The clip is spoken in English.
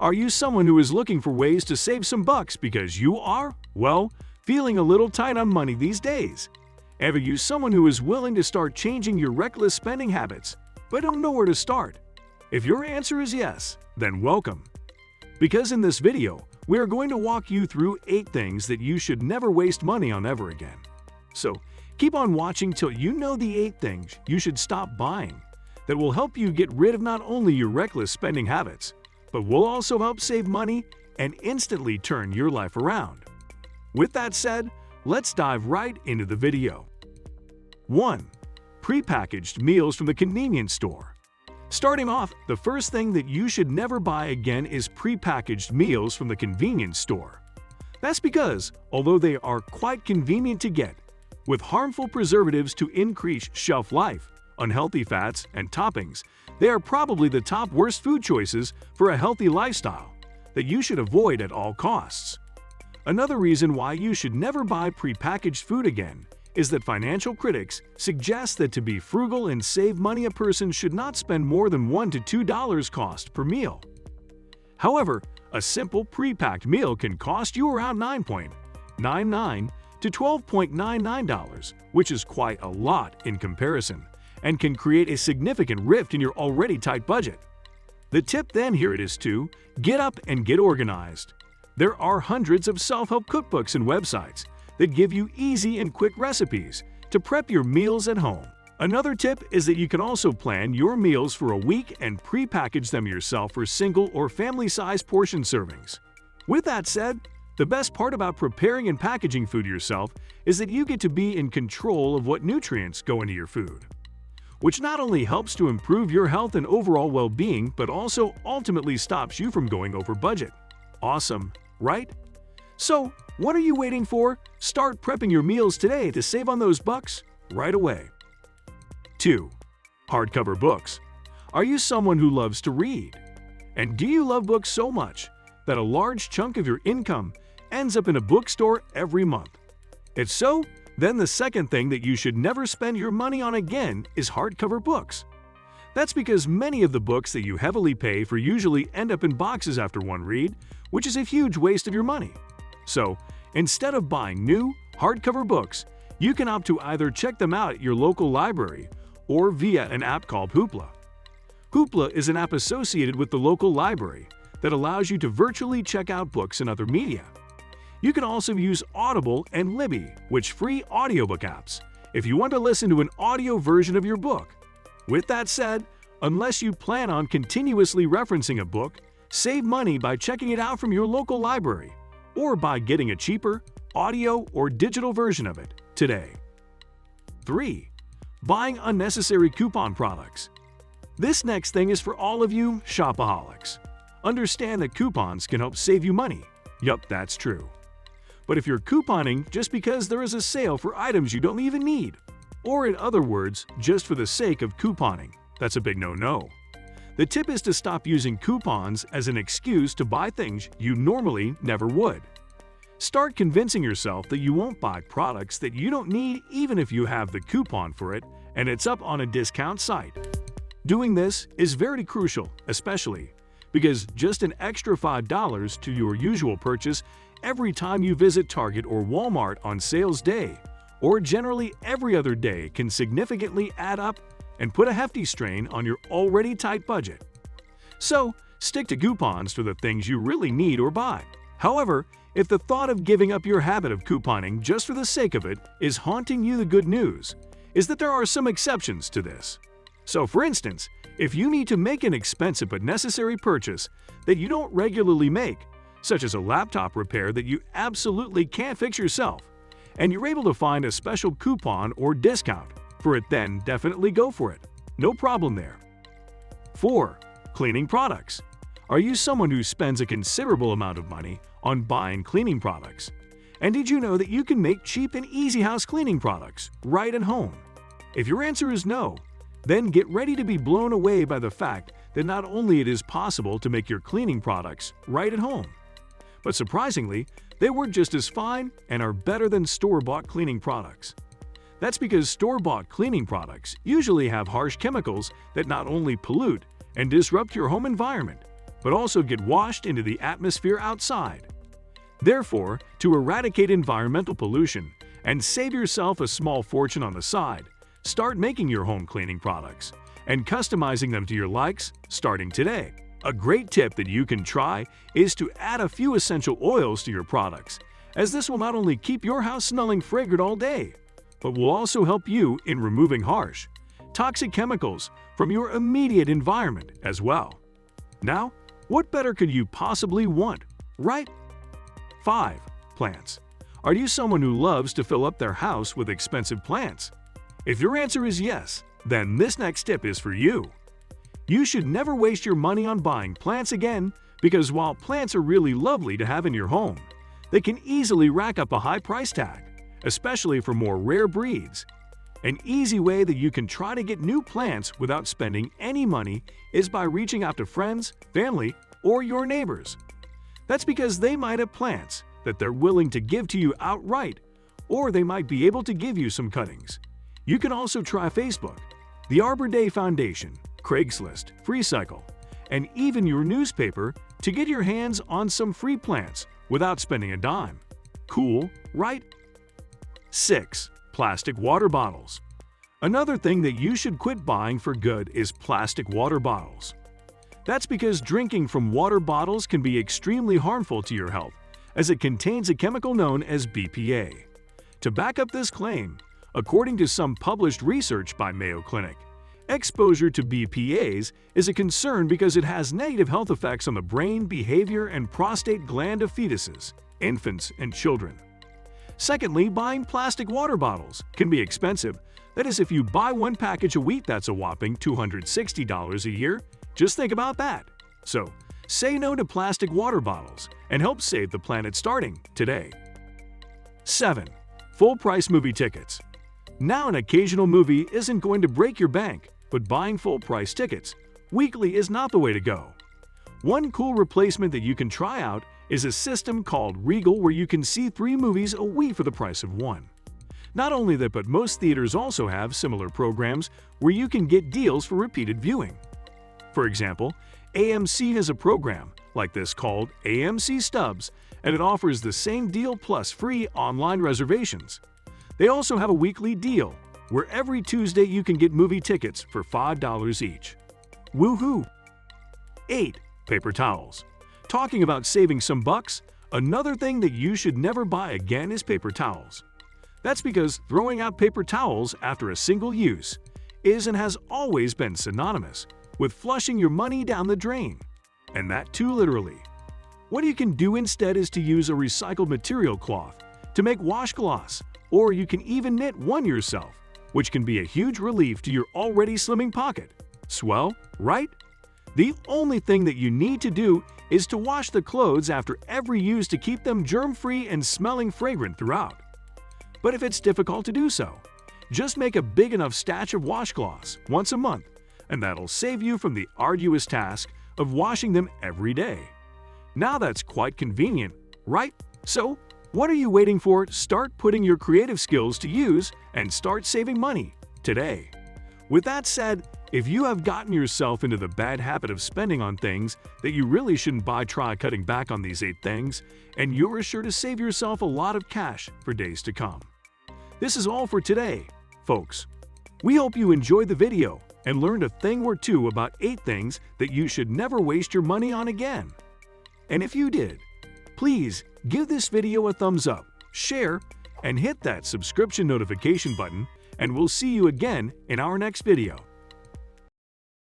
Are you someone who is looking for ways to save some bucks because you are, well, feeling a little tight on money these days? Are you someone who is willing to start changing your reckless spending habits, but don't know where to start? If your answer is yes, then welcome. Because in this video, we are going to walk you through 8 things that you should never waste money on ever again. So, keep on watching till you know the 8 things you should stop buying that will help you get rid of not only your reckless spending habits, but will also help save money and instantly turn your life around. With that said, let's dive right into the video. 1. Prepackaged meals from the convenience store. Starting off, the first thing that you should never buy again is prepackaged meals from the convenience store. That's because, although they are quite convenient to get, with harmful preservatives to increase shelf life, unhealthy fats, and toppings, they are probably the top worst food choices for a healthy lifestyle that you should avoid at all costs. Another reason why you should never buy prepackaged food again is that financial critics suggest that to be frugal and save money, a person should not spend more than $1 to $2 cost per meal. However, a simple pre-packed meal can cost you around $9.99 to $12.99, which is quite a lot in comparison, and can create a significant rift in your already tight budget. The tip then here it is to get up and get organized. There are hundreds of self-help cookbooks and websites that give you easy and quick recipes to prep your meals at home. Another tip is that you can also plan your meals for a week and pre-package them yourself for single or family-sized portion servings. With that said, the best part about preparing and packaging food yourself is that you get to be in control of what nutrients go into your food, which not only helps to improve your health and overall well-being, but also ultimately stops you from going over budget. Awesome, right? So, what are you waiting for? Start prepping your meals today to save on those bucks right away. 2. Hardcover books. Are you someone who loves to read? And do you love books so much that a large chunk of your income ends up in a bookstore every month? If so, then the second thing that you should never spend your money on again is hardcover books. That's because many of the books that you heavily pay for usually end up in boxes after one read, which is a huge waste of your money. So, instead of buying new, hardcover books, you can opt to either check them out at your local library or via an app called Hoopla. Hoopla is an app associated with the local library that allows you to virtually check out books and other media. You can also use Audible and Libby, which free audiobook apps, if you want to listen to an audio version of your book. With that said, unless you plan on continuously referencing a book, save money by checking it out from your local library or by getting a cheaper audio or digital version of it today. 3. Buying unnecessary coupon products. This next thing is for all of you shopaholics. Understand that coupons can help save you money. Yup, that's true. But if you're couponing just because there is a sale for items you don't even need, or in other words, just for the sake of couponing, that's a big no-no. The tip is to stop using coupons as an excuse to buy things you normally never would. Start convincing yourself that you won't buy products that you don't need even if you have the coupon for it and it's up on a discount site. Doing this is very crucial, especially because just an extra $5 to your usual purchase every time you visit Target or Walmart on sales day, or generally every other day, can significantly add up and put a hefty strain on your already tight budget. So, stick to coupons for the things you really need or buy. However, if the thought of giving up your habit of couponing just for the sake of it is haunting you, the good news is that there are some exceptions to this. So for instance, if you need to make an expensive but necessary purchase that you don't regularly make, such as a laptop repair that you absolutely can't fix yourself, and you're able to find a special coupon or discount for it, then definitely go for it. No problem there. 4. Cleaning products. Are you someone who spends a considerable amount of money on buying cleaning products? And did you know that you can make cheap and easy house cleaning products right at home? If your answer is no, then get ready to be blown away by the fact that not only it is possible to make your cleaning products right at home, but surprisingly, they work just as fine and are better than store-bought cleaning products. That's because store-bought cleaning products usually have harsh chemicals that not only pollute and disrupt your home environment, but also get washed into the atmosphere outside. Therefore, to eradicate environmental pollution and save yourself a small fortune on the side, start making your home cleaning products and customizing them to your likes starting today. A great tip that you can try is to add a few essential oils to your products, as this will not only keep your house smelling fragrant all day, but will also help you in removing harsh, toxic chemicals from your immediate environment as well. Now, what better could you possibly want, right? 5. Plants. Are you someone who loves to fill up their house with expensive plants? If your answer is yes, then this next tip is for you. You should never waste your money on buying plants again, because while plants are really lovely to have in your home, they can easily rack up a high price tag, especially for more rare breeds. An easy way that you can try to get new plants without spending any money is by reaching out to friends, family, or your neighbors. That's because they might have plants that they're willing to give to you outright, or they might be able to give you some cuttings. You can also try Facebook, the Arbor Day Foundation, Craigslist, FreeCycle, and even your newspaper to get your hands on some free plants without spending a dime. Cool, right? 6. Plastic water bottles. Another thing that you should quit buying for good is plastic water bottles. That's because drinking from water bottles can be extremely harmful to your health, as it contains a chemical known as BPA. To back up this claim, according to some published research by Mayo Clinic, exposure to BPAs is a concern because it has negative health effects on the brain, behavior, and prostate gland of fetuses, infants, and children. Secondly, buying plastic water bottles can be expensive. That is, if you buy one package a week, that's a whopping $260 a year. Just think about that. So, say no to plastic water bottles and help save the planet starting today. 7. Full-price movie tickets. Now, an occasional movie isn't going to break your bank, but buying full-price tickets weekly is not the way to go. One cool replacement that you can try out is a system called Regal, where you can see 3 movies a week for the price of 1. Not only that, but most theaters also have similar programs where you can get deals for repeated viewing. For example, AMC has a program like this called AMC Stubs, and it offers the same deal plus free online reservations. They also have a weekly deal where every Tuesday you can get movie tickets for $5 each. Woohoo! 8. Paper towels. Talking about saving some bucks, another thing that you should never buy again is paper towels. That's because throwing out paper towels after a single use is and has always been synonymous with flushing your money down the drain, and that too literally. What you can do instead is to use a recycled material cloth to make washcloths, or you can even knit one yourself, which can be a huge relief to your already slimming pocket. Swell, right? The only thing that you need to do is to wash the clothes after every use to keep them germ-free and smelling fragrant throughout. But if it's difficult to do so, just make a big enough stash of washcloths once a month, and that'll save you from the arduous task of washing them every day. Now that's quite convenient, right? So, what are you waiting for? Start putting your creative skills to use and start saving money today. With that said, if you have gotten yourself into the bad habit of spending on things that you really shouldn't buy, try cutting back on these 8 things, and you're sure to save yourself a lot of cash for days to come. This is all for today, folks. We hope you enjoyed the video and learned a thing or two about 8 things that you should never waste your money on again. And if you did, please give this video a thumbs up, share, and hit that subscription notification button, and we'll see you again in our next video.